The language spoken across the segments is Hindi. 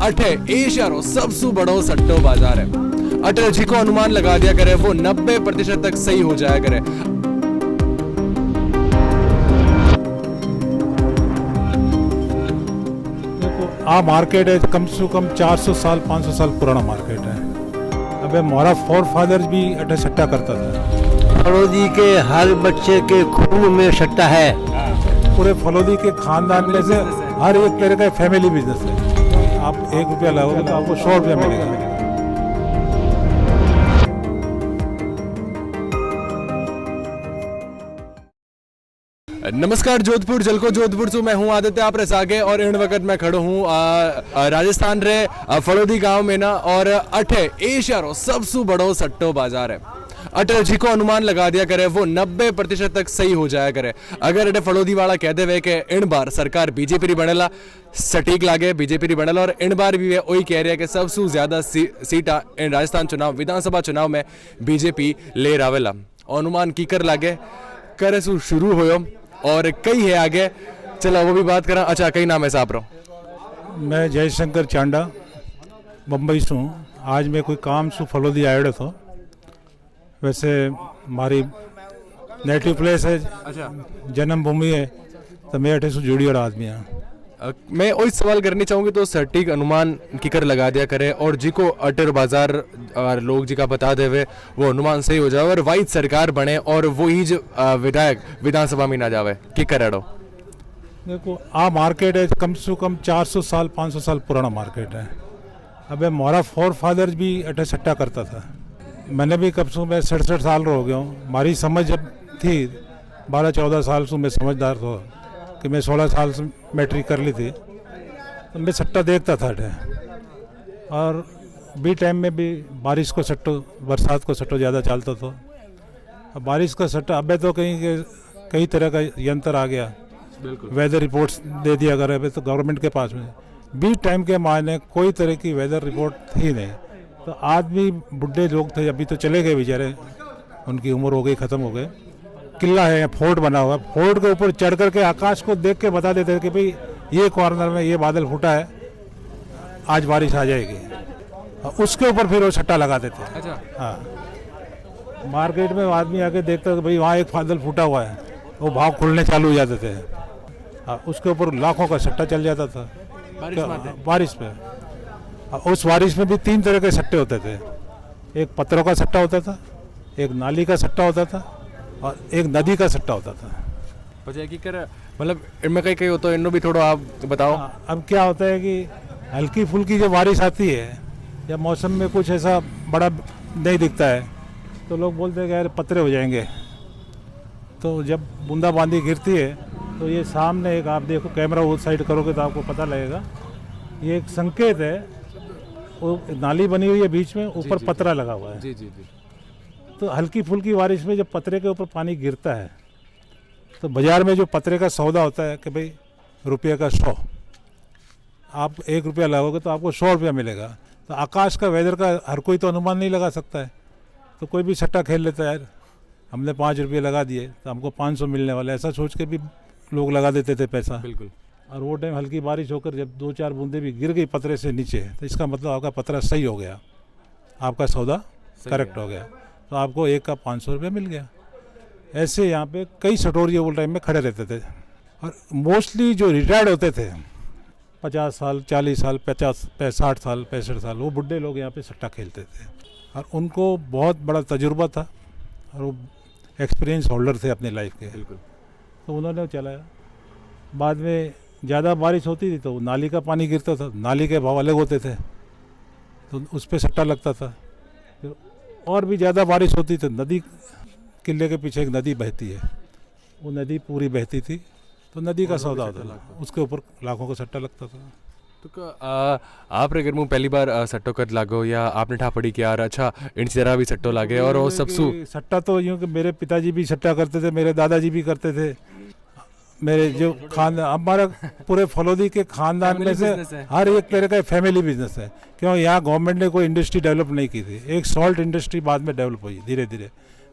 अठे एशिया रो सबसे बड़ो सट्टो बाजार है। अटल जी को अनुमान लगा दिया करे वो 90% तक सही हो जाया करे। आ मार्केट है कम से कम 400 साल 500 साल पुराना मार्केट है। अबे हमारा फोर फादर्स भी अटे सट्टा करता था। फलोदी के हर बच्चे के खून में सट्टा है। पूरे फलोदी के खानदान में से हर एक तरह का फैमिली बिजनेस है। आप 1 रुपया लगाओगे तो आपको 100 रुपया मिलेगा। नमस्कार जोधपुर जलको जोधपुर से मैं हूँ आदित्य आप रसागे और इन वक्त मैं खड़ो हूँ राजस्थान रे फलोदी गांव में ना और अठे एशिया रो सबसे बड़ो सट्टो बाजार है। अटल जी को अनुमान लगा दिया करे वो 90% तक सही हो जाया करे। अगर अटे फलोदी वाला कह दे कि इन बार सरकार बीजेपी री बनेला सटीक लागे बीजेपी री बनेला और इन बार भी वे वही कह रहे हैं कि सबसे ज्यादा सीटा इन राजस्थान चुनाव विधानसभा चुनाव में बीजेपी ले रावेला। अनुमान की कर लागे करे सु शुरू होयो और कई है आगे चलो वो भी बात करा। अच्छा कई नाम है साहब रो? मैं जयशंकर चांडा बम्बई से हूँ। आज मैं कोई काम से फलोदी आयो था। वैसे हमारी नेटिव प्लेस है, अच्छा जन्मभूमि है, तो मैं अठे से जुड़ी और आदमी हाँ। मैं वही सवाल करनी चाहूँगी तो सटीक अनुमान की कर लगा दिया करे और जी को अटर बाजार और लोग जी का बता देवे वो अनुमान सही हो जाए और वाइट सरकार बने और वो ही जो विधायक विधानसभा में ना जावे की करेड़ो। देखो आ मार्केट है कम से कम 400 साल 500 साल पुराना मार्केट है। अबे हमारा फोर फादर्स भी अटे सट्टा करता था। मैंने भी कब से मैं 67 साल हो गया हूँ। हमारी समझ जब थी 12-14 साल से मैं समझदार था कि मैं 16 साल से मैट्रिक कर ली थी तो मैं सट्टा देखता था अटे। और बी टाइम में भी बारिश को सट्टो बरसात को सट्टो ज़्यादा चलता था। अब बारिश का सट्टा अबे तो कई तरह का यंत्र आ गया। वेदर रिपोर्ट्स दे दिया करे अबे तो गवर्नमेंट के पास में। बी टाइम के मायने कोई तरह की वेदर रिपोर्ट थी नहीं। तो आदमी बुढ़े लोग थे अभी तो चले गए बेचारे, उनकी उम्र हो गई ख़त्म हो गए। किला है फोर्ट बना हुआ, फोर्ट के ऊपर चढ़ करके आकाश को देख के बता देते कि भाई ये कॉर्नर में ये बादल फूटा है, आज बारिश आ जाएगी। उसके ऊपर फिर वो सट्टा लगा देते। अच्छा हाँ, मार्केट में आदमी आके देखता कि भाई वहाँ एक बादल फूटा हुआ है, वो भाव खुलने चालू हो जाते थे। हाँ, उसके ऊपर लाखों का सट्टा चल जाता था बारिश पे। उस बारिश में भी 3 तरह के सट्टे होते थे। एक पत्थरों का सट्टा होता था, एक नाली का सट्टा होता था और एक नदी का सट्टा होता था। मतलब इनमें कई होता है, इनको भी थोड़ा आप बताओ। अब क्या होता है कि हल्की फुल्की जब बारिश आती है या मौसम में कुछ ऐसा बड़ा नहीं दिखता है तो लोग बोलते हैं कि यार पतरे हो जाएंगे। तो जब बूंदाबांदी गिरती है तो ये सामने एक आप देखो, कैमरा उस साइड करोगे तो आपको पता लगेगा, ये एक संकेत है। वो नाली बनी हुई है बीच में, ऊपर पतरा लगा हुआ है। जी जी जी। तो हल्की फुल्की बारिश में जब पतरे के ऊपर पानी गिरता है तो बाज़ार में जो पतरे का सौदा होता है कि भाई रुपये का 100, आप 1 रुपया लगाओगे तो आपको 100 रुपया मिलेगा। तो आकाश का वेदर का हर कोई तो अनुमान नहीं लगा सकता है, तो कोई भी सट्टा खेल लेता है। यार हमने 5 रुपये लगा दिए तो हमको 500 मिलने वाला है, ऐसा सोच के भी लोग लगा देते थे पैसा। बिल्कुल। और वो टाइम हल्की बारिश होकर जब 2-4 बूंदे भी गिर गई पतरे से नीचे तो इसका मतलब आपका पतरा सही हो गया, आपका सौदा करेक्ट हो गया, तो आपको 1 का 500 रुपये मिल गया। ऐसे यहाँ पे कई सटोरिये वो टाइम में खड़े रहते थे। और मोस्टली जो रिटायर्ड होते थे 50 साल 40 साल 50 60 साल 65 साल वो बुढ़े लोग यहाँ पे सट्टा खेलते थे और उनको बहुत बड़ा तजुर्बा था और वो एक्सपीरियंस होल्डर थे अपनी लाइफ के। बिल्कुल। तो उन्होंने चलाया। बाद में ज़्यादा बारिश होती थी तो नाली का पानी गिरता था, नाली के भाव अलग होते थे तो उस पर सट्टा लगता था। फिर और भी ज़्यादा बारिश होती तो नदी, किले के पीछे एक नदी बहती है, वो नदी पूरी बहती थी तो नदी का सौदा होता था, उसके ऊपर लाखों का सट्टा लगता था। तो आप अगर मुँह पहली बार सट्टो कर लागो या आपने ठापड़ी किया और अच्छा इन जरा भी सट्टो लागे और वो सबसू सट्टा तो यूँ कि मेरे पिताजी भी सट्टा करते थे, मेरे दादाजी भी करते थे, मेरे जो हमारा पूरे फलोदी के खानदान में से हर एक तरह का फैमिली बिजनेस है। क्यों यहाँ गवर्नमेंट ने कोई इंडस्ट्री डेवलप नहीं की थी, एक सॉल्ट इंडस्ट्री बाद में डेवलप हुई धीरे धीरे,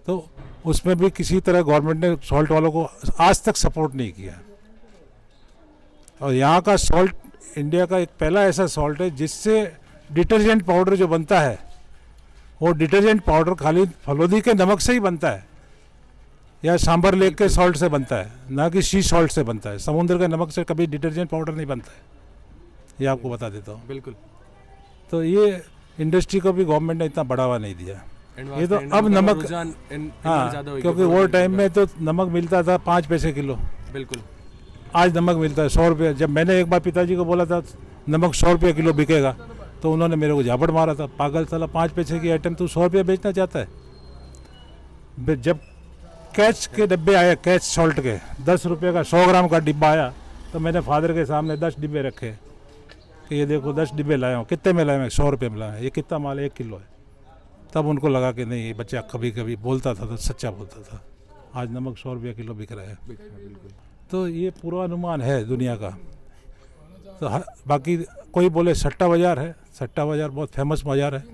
तो उसमें भी किसी तरह गवर्नमेंट ने सॉल्ट वालों को आज तक सपोर्ट नहीं किया। और यहाँ का सॉल्ट इंडिया का एक पहला ऐसा सॉल्ट है जिससे डिटर्जेंट पाउडर जो बनता है वो डिटर्जेंट पाउडर खाली फलोदी के नमक से ही बनता है या सांबर लेक के सॉल्ट से बनता है, ना कि सी सॉल्ट से बनता है। समुद्र के नमक से कभी डिटर्जेंट पाउडर नहीं बनता है, ये आपको बता देता हूँ। बिल्कुल। तो ये इंडस्ट्री को भी गवर्नमेंट ने इतना बढ़ावा नहीं दिया। ये तो अब नमक, हाँ, क्योंकि वो टाइम में तो नमक मिलता था 5 पैसे किलो। बिल्कुल। आज नमक मिलता है 100 रुपये। जब मैंने एक बार पिताजी को बोला था नमक 100 रुपये किलो बिकेगा, तो उन्होंने मेरे को झापड़ मारा था, पागल साला 5 पैसे की आइटम तू 100 रुपये बेचना चाहता है। जब कैच के डब्बे आए, कैच सॉल्ट के 10 रुपये का 100 ग्राम का डिब्बा आया, तो मैंने फादर के सामने 10 डिब्बे रखे कि ये देखो 10 डिब्बे लाया हूँ। कितने में लाया? मैं 100 रुपये में लाया। ये कितना माल है? 1 किलो है। तब उनको लगा कि नहीं, ये बच्चा कभी कभी बोलता था तो सच्चा बोलता था। आज नमक 100 रुपये किलो बिक रहा है। तो ये पूर्वानुमान है दुनिया का। तो बाकी कोई बोले सट्टा बाज़ार है, सट्टा बाज़ार बहुत फेमस बाज़ार है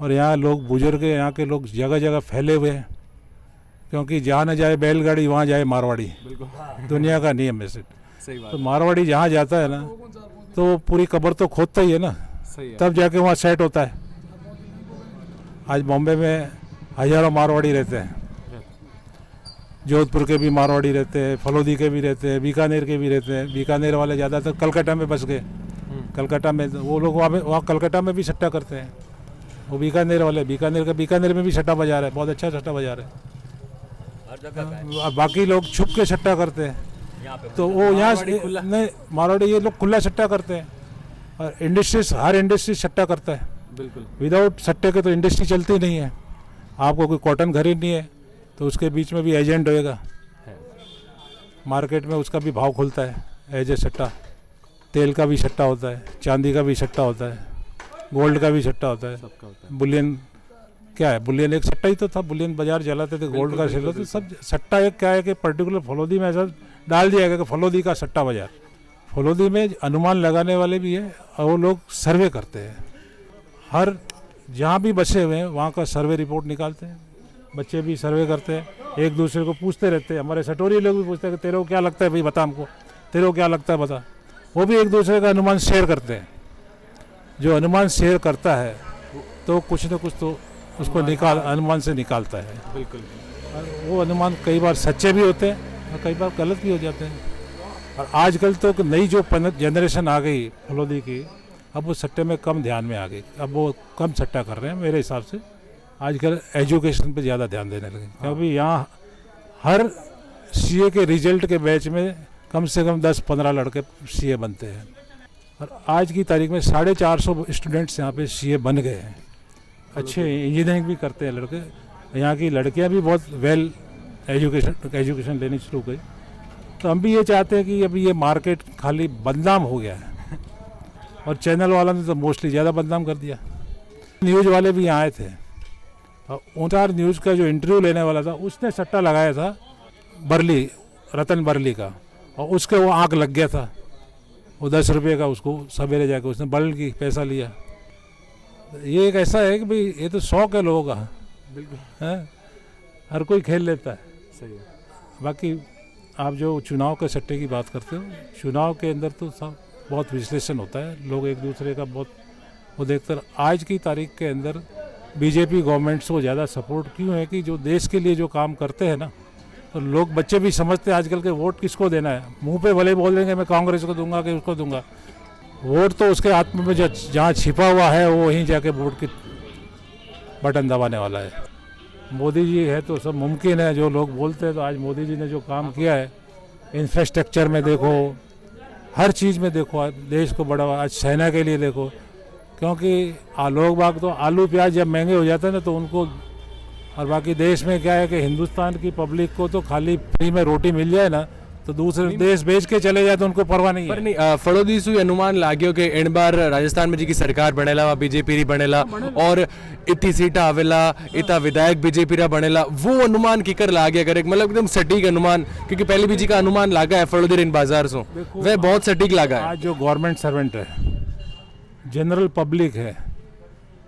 और यहाँ लोग बुजुर्ग, यहाँ के लोग जगह जगह फैले हुए हैं, क्योंकि जहाँ न जाए बैलगाड़ी वहाँ जाए मारवाड़ी। दुनिया का नियम है। सही बात। तो मारवाड़ी जहाँ जाता है ना, तो पूरी कब्र तो खोदता ही है ना, तब जाके वहाँ सेट होता है। आज बॉम्बे में हजारों मारवाड़ी रहते हैं, जोधपुर के भी मारवाड़ी रहते हैं, फलोदी के भी रहते हैं, बीकानेर के भी रहते हैं। बीकानेर वाले ज़्यादातर कलकत्ता में बस गए। कलकत्ता में वो लोग वहाँ कलकत्ता में भी सट्टा करते हैं। वो बीकानेर वाले, बीकानेर में भी सट्टा बाज़ार है, बहुत अच्छा सट्टा बाज़ार है। बाकी लोग छुप के सट्टा करते हैं, तो वो यहाँ नहीं, मारवाड़ी ये लोग खुला सट्टा करते हैं। और इंडस्ट्रीज, हर इंडस्ट्री सट्टा करता है। बिल्कुल। विदाउट सट्टे के तो इंडस्ट्री चलती नहीं है। आपको कोई कॉटन खरीदनी है तो उसके बीच में भी एजेंट होएगा, मार्केट में उसका भी भाव खुलता है एज ए सट्टा। तेल का भी सट्टा होता है, चांदी का भी सट्टा होता है, गोल्ड का भी सट्टा होता है, सबका होता है। बुलियन क्या है, बुलियन एक सट्टा ही तो था। बुलियन बाजार चलाते थे, गोल्ड का सेल होता, सब सट्टा। एक क्या है कि पर्टिकुलर फलोदी में ऐसा डाल दिया गया कि फलोदी का सट्टा बाजार। फलोदी में अनुमान लगाने वाले भी है और वो लोग सर्वे करते हैं। हर जहाँ भी बसे हुए हैं वहाँ का सर्वे रिपोर्ट निकालते हैं। बच्चे भी सर्वे करते हैं, एक दूसरे को पूछते रहते हैं। हमारे सटोरी लोग भी पूछते हैं कि तेरे को क्या लगता है भाई, बता हमको, तेरे को क्या लगता है बता। वो भी एक दूसरे का अनुमान शेयर करते हैं। जो अनुमान शेयर करता है तो कुछ न कुछ तो उसको अनुमान से निकालता है। बिल्कुल। वो अनुमान कई बार सच्चे भी होते हैं और कई बार गलत भी हो जाते हैं। और आजकल तो नई जो जनरेशन आ गई फलोदी की, अब वो सट्टे में कम ध्यान में आ गई। अब वो कम सट्टा कर रहे हैं मेरे हिसाब से। आजकल एजुकेशन पे ज़्यादा ध्यान देने लगे, क्योंकि यहाँ हर सीए के रिजल्ट के बैच में कम से कम 10-15 लड़के सीए बनते हैं। और आज की तारीख में 450 स्टूडेंट्स यहाँ पे सीए बन गए हैं। अच्छे इंजीनियरिंग भी करते हैं लड़के। यहाँ की लड़कियाँ भी बहुत वेल एजुकेशन लेनी शुरू गई। तो हम भी ये चाहते हैं कि अभी ये मार्केट खाली बदनाम हो गया है और चैनल वालों ने तो मोस्टली ज़्यादा बदनाम कर दिया। न्यूज़ वाले भी यहाँ आए थे और ओंकार न्यूज़ का जो इंटरव्यू लेने वाला था उसने सट्टा लगाया था बरली, रतन बरली का, और उसके वो आँख लग गया था। वो 10 रुपये का उसको सवेरे जाके उसने बल की पैसा लिया। ये एक ऐसा है कि भाई ये तो शौक है लोगों का। बिल्कुल है, हर कोई खेल लेता है। सही है। बाकी आप जो चुनाव के सट्टे की बात करते हो, चुनाव के अंदर तो सब बहुत विश्लेषण होता है, लोग एक दूसरे का बहुत वो देखते हैं। आज की तारीख के अंदर बीजेपी गवर्नमेंट्स को ज़्यादा सपोर्ट क्यों है कि जो देश के लिए जो काम करते हैं ना, तो लोग, बच्चे भी समझते हैं आजकल के वोट किसको देना है। मुंह पे भले बोल देंगे मैं कांग्रेस को दूंगा कि उसको दूंगा, वोट तो उसके हाथ में जहाँ छिपा हुआ है वो वहीं जाके वोट की बटन दबाने वाला है। मोदी जी है तो सब मुमकिन है जो लोग बोलते हैं। तो आज मोदी जी ने जो काम किया है, इंफ्रास्ट्रक्चर में देखो, हर चीज़ में देखो, आज देश को बढ़ावा, आज सेना के लिए देखो। क्योंकि लोग बाग तो आलू प्याज जब महंगे हो जाते हैं ना तो उनको, और बाकी देश में क्या है कि हिंदुस्तान की पब्लिक को तो खाली फ्री में रोटी मिल जाए ना तो दूसरे देश बेच के चले जाए तो उनको परवाह नहीं है। पर नहीं फड़ोदी सु अनुमान लाग्यो कि इन बार राजस्थान में जी की सरकार बनेला वा बीजेपी री बनेला और इतनी सीटा आवेला, इतना विधायक बीजेपी रा बनेला, वो अनुमान की कर लाग्या करे, मतलब एकदम सटीक अनुमान, क्योंकि पहले भी जी का अनुमान लागा है फड़ोदी इन बाजार से, वह बहुत सटीक लागा है। आज जो गवर्नमेंट सर्वेंट है, जनरल पब्लिक है,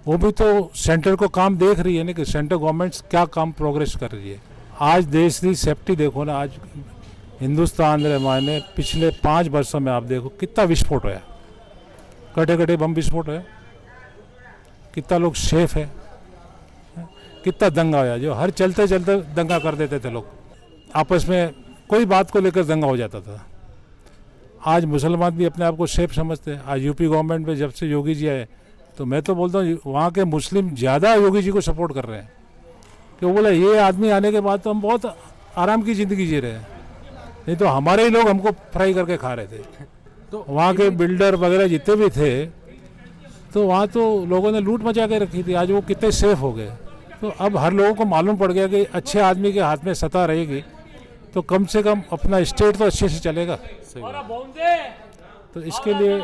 वो भी तो सेंटर को काम देख रही है ना कि सेंटर गवर्नमेंट क्या काम प्रोग्रेस कर रही है। आज देश की सेफ्टी देखो ना, आज हिंदुस्तान रे मायने पिछले 5 वर्षों में आप देखो कितना विस्फोट होया। कटे कटे बम विस्फोट है, कितना लोग सेफ है, कितना दंगा होया, जो हर चलते चलते दंगा कर देते थे लोग, आपस में कोई बात को लेकर दंगा हो जाता था। आज मुसलमान भी अपने आप को सेफ समझते हैं। आज यूपी गवर्नमेंट में जब से योगी जी आए तो मैं तो बोलता हूँ वहाँ के मुस्लिम ज़्यादा योगी जी को सपोर्ट कर रहे हैं, कि वो बोले ये आदमी आने के बाद तो हम बहुत आराम की ज़िंदगी जी रहे हैं, नहीं तो हमारे ही लोग हमको फ्राई करके खा रहे थे। तो वहाँ के बिल्डर वगैरह जितने भी थे तो वहाँ तो लोगों ने लूट मचा के रखी थी, आज वो कितने सेफ हो गए। तो अब हर लोगों को मालूम पड़ गया कि अच्छे आदमी के हाथ में सत्ता रहेगी तो कम से कम अपना स्टेट तो अच्छे से चलेगा। तो इसके लिए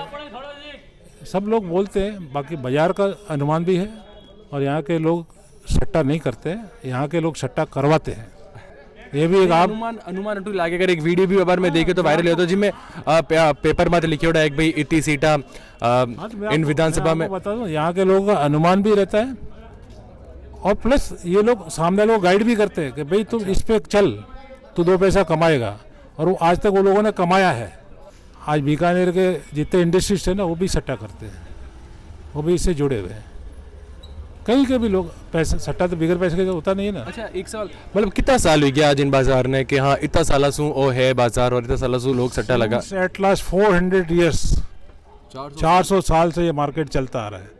सब लोग बोलते हैं, बाकी बाजार का अनुमान भी है और यहाँ के लोग सट्टा नहीं करते हैं, यहाँ के लोग सट्टा करवाते हैं। ये भी एक आप अनुमान अटू लागे कर एक वीडियो भी बार में देखे तो वायरल हो तो जिसमें पेपर में लिखे होता है एक भाई इतनी सीटा इन विधानसभा में। बता दूं यहाँ के लोगों का अनुमान भी रहता है और प्लस ये लोग सामने लोग गाइड भी करते हैं कि भाई तुम इस पे चल, तू 2 पैसा कमाएगा, और वो आज तक वो लोगों ने कमाया है। आज बीकानेर के जितने इंडस्ट्रीज है ना वो भी सट्टा करते हैं, वो भी इससे जुड़े हुए हैं। कहीं के भी लोग पैसे सट्टा तो बिगर पैसे के तो होता नहीं है ना। अच्छा एक सवाल, मतलब कितना साल हो गया आज इन बाजार ने कि हाँ इतना साल सू ओ है बाजार और इतना साल सू लोग सट्टा लगा? एट लास्ट 400 ईयर्स, 400 साल से ये मार्केट चलता आ रहा है।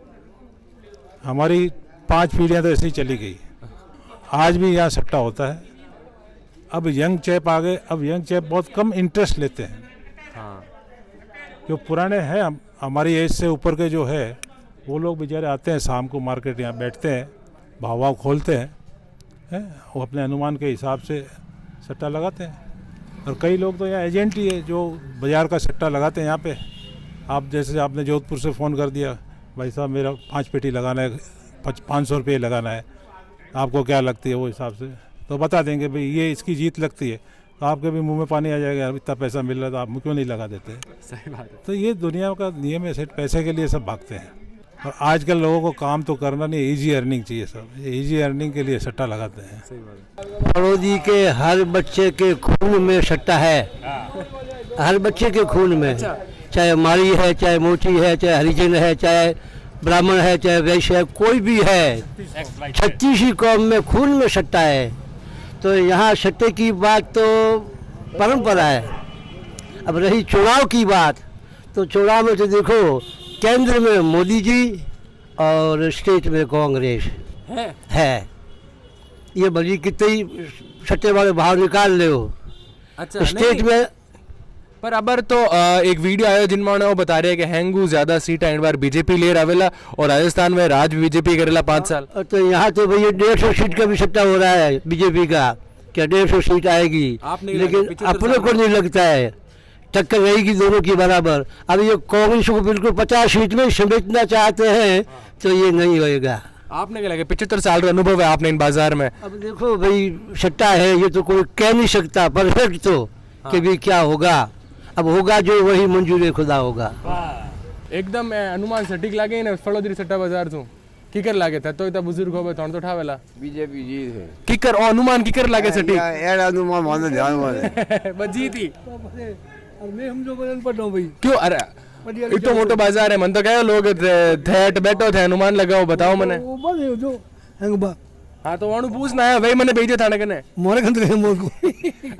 हमारी 5 पीढ़ियाँ तो ऐसे ही चली गई, आज भी यहाँ सट्टा होता है। अब यंग चैप आ गए, अब यंग चैप बहुत कम इंटरेस्ट लेते हैं। हाँ। जो पुराने हैं हमारी एज से ऊपर के जो है वो लोग बेचारे आते हैं शाम को मार्केट, यहाँ बैठते हैं, भाव भाव खोलते हैं, वो अपने अनुमान के हिसाब से सट्टा लगाते हैं। और कई लोग तो यहाँ एजेंट ही है जो बाज़ार का सट्टा लगाते हैं यहाँ पे। आप जैसे आपने जोधपुर से फ़ोन कर दिया, भाई साहब मेरा 5 पेटी लगाना है, 500 रुपये लगाना है, आपको क्या लगती है, वो हिसाब से तो बता देंगे भाई ये इसकी जीत लगती है, तो आपके भी मुंह में पानी आ जाएगा, इतना पैसा मिल रहा है तो आप क्यों नहीं लगा देते। सही बात है। तो ये दुनिया का नियम है, सिर्फ पैसे के लिए सब भागते हैं। और आजकल लोगों को काम तो करना नहीं, इजी अर्निंग चाहिए, सब इजी अर्निंग के लिए सट्टा लगाते हैं। सही बात है। फड़ोदी के हर बच्चे के खून में सट्टा है, हर बच्चे के खून में, चाहे माली है, चाहे मोची है, चाहे हरिजन है, चाहे ब्राह्मण है, चाहे वैश्य है, कोई भी है, 36 कौम में खून में सट्टा है। तो यहाँ सट्टे की बात तो परंपरा है। अब रही चुनाव की बात, तो चुनाव में तो देखो केंद्र में मोदी जी और स्टेट में कांग्रेस है। ये भली कितने सट्टे वाले भाव निकाल ले हो। अच्छा स्टेट में पर अबर तो एक वीडियो आयो जिनमें वो बता रहे हैं कि हैंगू ज्यादा सीटा इन बार बीजेपी ले रहा और राजस्थान में राज बीजेपी करेला 5 साल। तो यहाँ तो भैया 150 सीट का भी सट्टा हो रहा है बीजेपी का, क्या 150 सीट आएगी, लेकिन अपने को नहीं लगता है टक्कर रहेगी दोनों की बराबर। अब ये कांग्रेस को बिल्कुल 50 सीट में समेटना चाहते हैं तो ये नहीं होएगा। आपने क्या लगे 75 साल का अनुभव है आपने इन बाजार में? अब देखो भाई सट्टा है, ये तो कोई कह नहीं सकता परफेक्ट तो कि भी क्या होगा। अब होगा जो वही मंजूर खुदा होगा। एकदम अनुमान सटीक लागे ने फड़ोदरी सट्टा बाजार तू किकर लागे था तो इतना बुजुर्ग हो थोड़ा तो ठावेला बीजेपी जीत है। किकर ओ अनुमान किकर लागे सटीक एड़ा अनुमान मानो ध्यान वाले बस जीती। और मैं हम जो बदन पढ़ रहा हूँ भाई। क्यों? अरे इतना मोटो बाजार है, मन तो कहो लोग थे बैठो थे अनुमान लगाओ बताओ मने वो बस है जो हैंगबा। हाँ तो वाणु पूछना है भाई मैंने भेजे थाने कने मोरे खंड के मोर को।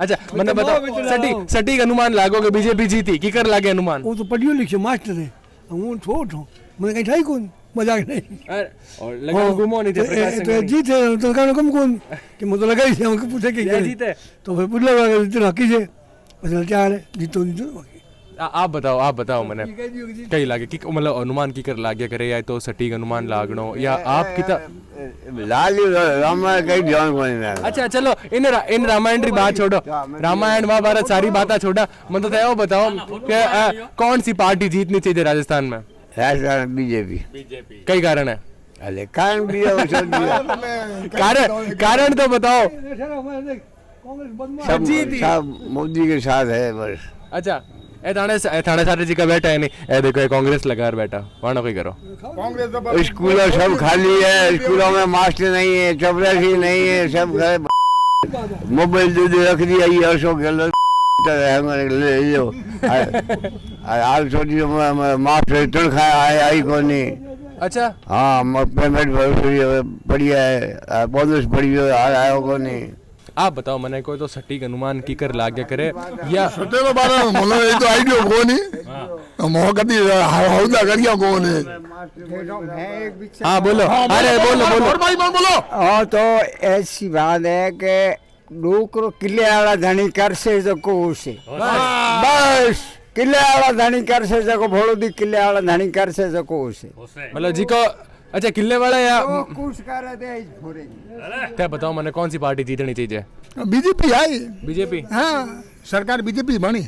अच्छा मैंने बताओ सटीक अनुमान लागो कि बीजेपी जीती किकर लागे अनुमान? वो तो पढ़ियो लिखियो मास्टर है, वो छोट हो मैंने कहीं ठाई कौन मजाक नहीं। और लगा घूमो नहीं थे प्रकाश सिंह तो जीते तो कहने कम कौन कि मुझे लगा ही हमको पूछे कि जीते तो फिर पूछ लगा इतना हकी से बस क्या है जीतो जीतो। आप बताओ मैंने कई लागे कि मतलब अनुमान की कर लागे करे या तो सटीक अनुमान लागनो या आप कितना लाल रामायण कहीं ध्यान को नहीं। अच्छा चलो इन रामायण की बात छोड़ो, रामायण महाभारत सारी बातें छोड़ा, मतलब तो बताओ कि कौन सी पार्टी जीतनी चाहिए राजस्थान में? राजस्थान बीजेपी। कई कारण है? अरे कारण भी है कारण तो बताओ। सब मोदी के साथ है बस। अच्छा थाने सारे जी का बैठा है नहीं, ए देखो कांग्रेस लगा बैठा वहाँ कोई करो। स्कूलों सब खाली है, स्कूलों में मास्टर नहीं है, चपरासी नहीं है, सब मोबाइल दे रख दिया ये अशोक गहलोत ले लो। हाल छोड़ी माफ तनख्वाह आई कोनी अच्छा हाँ पेमेंट बढ़िया है बोनस बढ़िया आयो कोनी आप बताओ मैंने कोई तो सटीक अनुमान की कर लागे करे या सटे तो बारे મને એ તો આઈડિયો કોની મો કદી હૌદા કર્યા કોને हाँ बोलो अरे बोलो बोलो और भाई मत बोलो हाँ तो ऐसी बात है कि डोकरो किले वाला धनी कर से जको उसे बस किले वाला धनी कर से जको भोलो दी किले वाला धनी कर से जको उसे मतलब जी को अच्छा किले वाला या कुछ कर दे पूरे क्या बताओ मैंने कौन सी पार्टी जीतनी चाहिए बीजेपी आई बीजेपी हाँ सरकार बीजेपी बनी